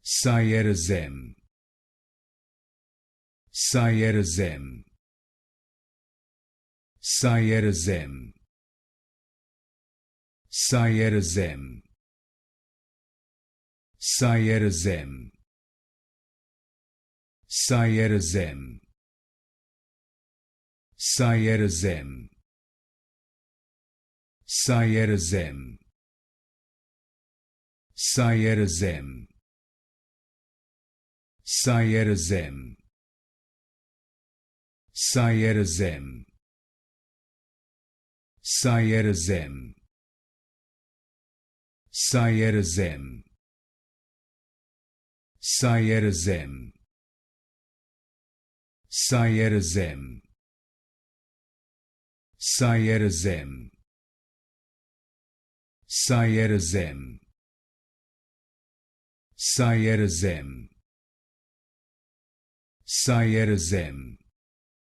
Sierozem, Sierozem, Sierozem, Sierozem, Sierozem, Sierozem, Sierozem, Sierozem, Sierozem, Sierozem, Sierozem, Sierozem, Sierozem, Sierozem, Sierozem, Sierozem, Sierozem, Sierozem, Sierozem,